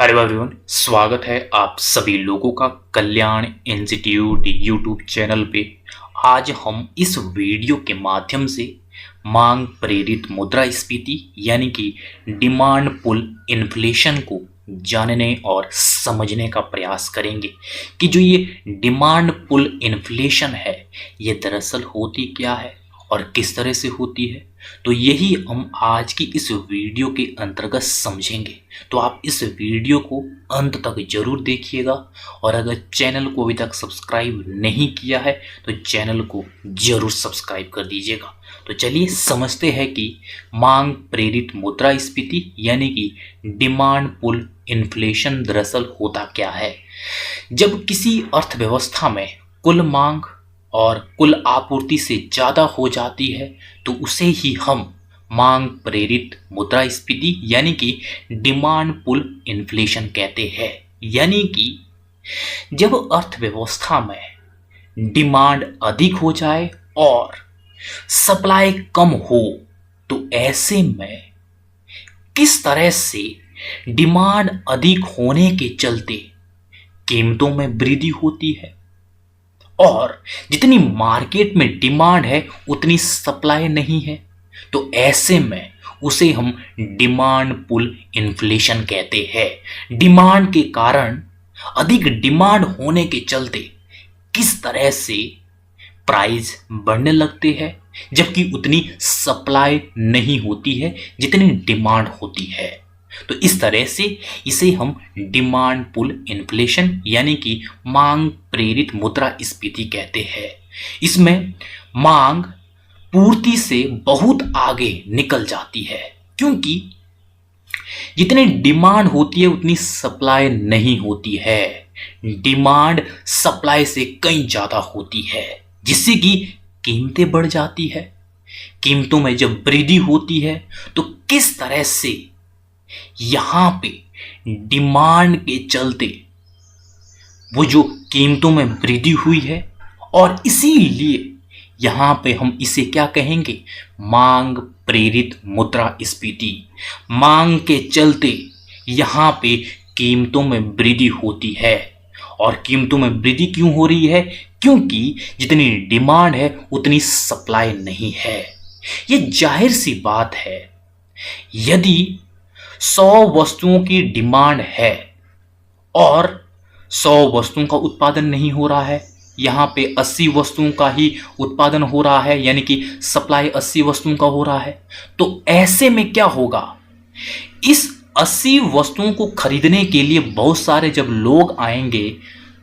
Hello everyone, स्वागत है आप सभी लोगों का कल्याण इंस्टीट्यूट यूट्यूब चैनल पे। आज हम इस वीडियो के माध्यम से मांग प्रेरित मुद्रास्फीति यानी कि डिमांड पुल इन्फ्लेशन को जानने और समझने का प्रयास करेंगे कि जो ये डिमांड पुल इन्फ्लेशन है ये दरअसल होती क्या है और किस तरह से होती है। तो यही हम आज की इस वीडियो के अंतर्गत समझेंगे। तो आप इस वीडियो को अंत तक जरूर देखिएगा और अगर चैनल को अभी तक सब्सक्राइब नहीं किया है तो चैनल को जरूर सब्सक्राइब कर दीजिएगा। तो चलिए समझते हैं कि मांग प्रेरित मुद्रास्फीति यानी कि डिमांड पुल इन्फ्लेशन दरअसल होता क्या है। जब किसी अर्थव्यवस्था में कुल मांग और कुल आपूर्ति से ज़्यादा हो जाती है तो उसे ही हम मांग प्रेरित मुद्रास्फीति यानी कि डिमांड पुल इन्फ्लेशन कहते हैं। यानी कि जब अर्थव्यवस्था में डिमांड अधिक हो जाए और सप्लाई कम हो तो ऐसे में किस तरह से डिमांड अधिक होने के चलते कीमतों में वृद्धि होती है और जितनी मार्केट में डिमांड है उतनी सप्लाई नहीं है। तो ऐसे में उसे हम डिमांड पुल इन्फ्लेशन कहते हैं। डिमांड के कारण अधिक डिमांड होने के चलते किस तरह से प्राइस बढ़ने लगते हैं जबकि उतनी सप्लाई नहीं होती है जितनी डिमांड होती है। तो इस तरह से इसे हम डिमांड पुल इन्फ्लेशन यानी कि मांग प्रेरित मुद्रास्फीति कहते हैं। इसमें मांग पूर्ति से बहुत आगे निकल जाती है क्योंकि जितनी डिमांड होती है उतनी सप्लाई नहीं होती है। डिमांड सप्लाई से कहीं ज्यादा होती है जिससे कि कीमतें बढ़ जाती है। कीमतों में जब वृद्धि होती है तो किस तरह से यहां पे डिमांड के चलते वो जो कीमतों में वृद्धि हुई है और इसीलिए यहां पे हम इसे क्या कहेंगे, मांग प्रेरित मुद्रास्फीति। मांग के चलते यहां पे कीमतों में वृद्धि होती है और कीमतों में वृद्धि क्यों हो रही है, क्योंकि जितनी डिमांड है उतनी सप्लाई नहीं है। ये जाहिर सी बात है, यदि 100 वस्तुओं की डिमांड है और 100 वस्तुओं का उत्पादन नहीं हो रहा है, यहाँ पे 80 वस्तुओं का ही उत्पादन हो रहा है यानी कि सप्लाई 80 वस्तुओं का हो रहा है। तो ऐसे में क्या होगा, इस 80 वस्तुओं को खरीदने के लिए बहुत सारे जब लोग आएंगे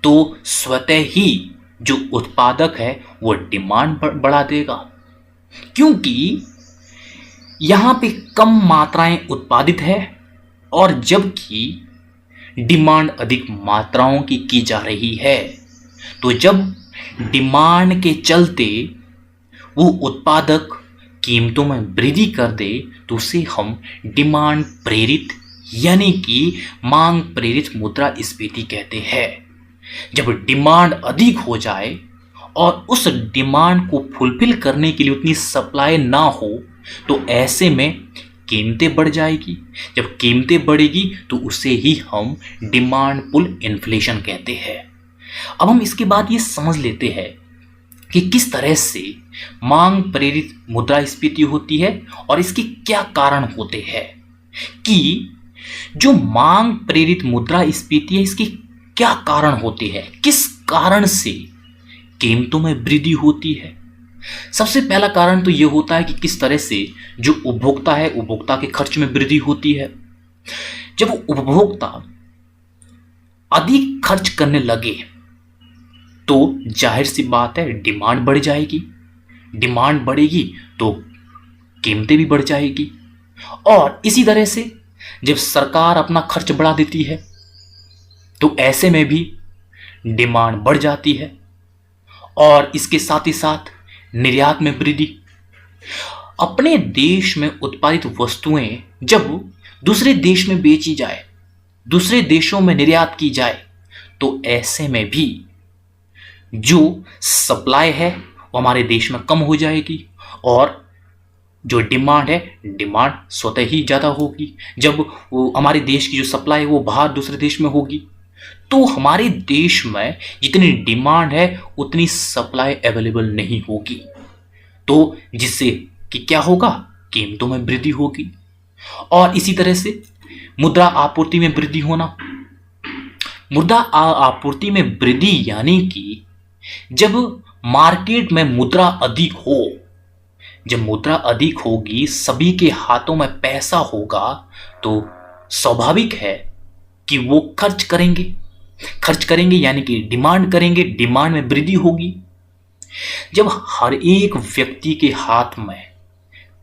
तो स्वतः ही जो उत्पादक है वो डिमांड बढ़ा देगा क्योंकि यहां पे कम मात्राएं उत्पादित है और जबकि डिमांड अधिक मात्राओं की जा रही है। तो जब डिमांड के चलते वो उत्पादक कीमतों में वृद्धि कर दे तो उसे हम डिमांड प्रेरित यानी कि मांग प्रेरित मुद्रास्फीति कहते हैं। जब डिमांड अधिक हो जाए और उस डिमांड को फुलफिल करने के लिए उतनी सप्लाई ना हो तो ऐसे में कीमतें बढ़ जाएगी। जब कीमतें बढ़ेगी तो उसे ही हम डिमांड पुल इन्फ्लेशन कहते हैं। अब हम इसके बाद ये समझ लेते हैं कि किस तरह से मांग प्रेरित मुद्रास्फीति होती है और इसके क्या कारण होते हैं। कि जो मांग प्रेरित मुद्रास्फीति है इसके क्या कारण होते हैं, किस कारण से कीमतों में वृद्धि होती है। सबसे पहला कारण तो यह होता है कि किस तरह से जो उपभोक्ता है उपभोक्ता के खर्च में वृद्धि होती है। जब उपभोक्ता अधिक खर्च करने लगे तो जाहिर सी बात है डिमांड बढ़ जाएगी। डिमांड बढ़ेगी तो कीमतें भी बढ़ जाएगी और इसी तरह से जब सरकार अपना खर्च बढ़ा देती है तो ऐसे में भी डिमांड बढ़ जाती है और इसके साथ ही साथ निर्यात में वृद्धि। अपने देश में उत्पादित वस्तुएं जब दूसरे देश में बेची जाए, दूसरे देशों में निर्यात की जाए तो ऐसे में भी जो सप्लाई है वो हमारे देश में कम हो जाएगी और जो डिमांड है, डिमांड स्वतः ही ज़्यादा होगी। जब वो हमारे देश की जो सप्लाई है वो बाहर दूसरे देश में होगी, तो हमारे देश में जितनी डिमांड है उतनी सप्लाई अवेलेबल नहीं होगी। तो जिससे कि क्या होगा, कीमतों में वृद्धि होगी। और इसी तरह से मुद्रा आपूर्ति में वृद्धि होना। मुद्रा आपूर्ति में वृद्धि यानी कि जब मार्केट में मुद्रा अधिक हो, जब मुद्रा अधिक होगी, सभी के हाथों में पैसा होगा, तो स्वाभाविक है कि वो खर्च करेंगे। खर्च करेंगे यानी कि डिमांड करेंगे, डिमांड में वृद्धि होगी। जब हर एक व्यक्ति के हाथ में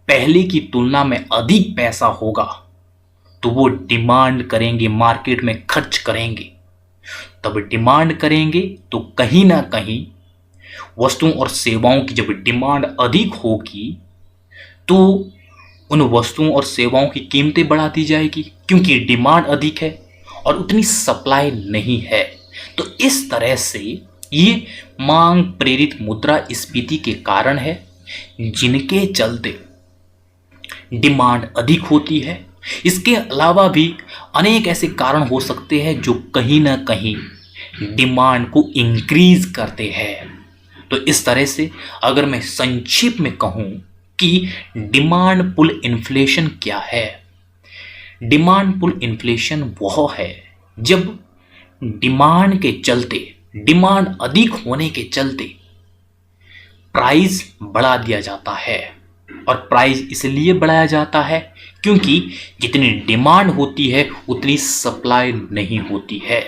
पहले की तुलना में अधिक पैसा होगा, तो वो डिमांड करेंगे, मार्केट में खर्च करेंगे। तब डिमांड करेंगे तो कहीं ना कहीं वस्तुओं और सेवाओं की जब डिमांड अधिक होगी, तो उन वस्तुओं और सेवाओं की कीमतें बढ़ा दी जाएगी, क्योंकि डिमांड अधिक है और उतनी सप्लाई नहीं है। तो इस तरह से ये मांग प्रेरित मुद्रास्फीति के कारण है, जिनके चलते डिमांड अधिक होती है। इसके अलावा भी अनेक ऐसे कारण हो सकते हैं जो कहीं ना कहीं डिमांड को इंक्रीज करते हैं। तो इस तरह से अगर मैं संक्षिप्त में कहूं कि डिमांड पुल इन्फ्लेशन क्या है, डिमांड पुल इन्फ्लेशन वह है जब डिमांड के चलते, डिमांड अधिक होने के चलते प्राइस बढ़ा दिया जाता है। और प्राइस इसलिए बढ़ाया जाता है क्योंकि जितनी डिमांड होती है उतनी सप्लाई नहीं होती है।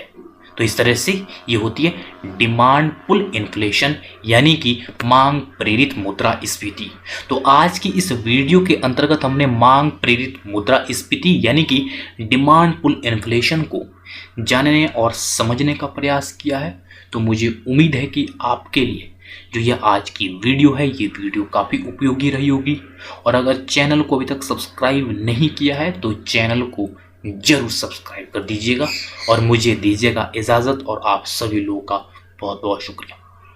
तो इस तरह से ये होती है डिमांड पुल इन्फ्लेशन, यानी कि मांग प्रेरित मुद्रास्फीति। तो आज की इस वीडियो के अंतर्गत हमने मांग प्रेरित मुद्रास्फीति यानी कि डिमांड पुल इन्फ्लेशन को जानने और समझने का प्रयास किया है। तो मुझे उम्मीद है कि आपके लिए जो यह आज की वीडियो है, ये वीडियो काफ़ी उपयोगी रही होगी। और अगर चैनल को अभी तक सब्सक्राइब नहीं किया है तो चैनल को जरूर सब्सक्राइब कर दीजिएगा और मुझे दीजिएगा इजाज़त। और आप सभी लोगों का बहुत बहुत शुक्रिया।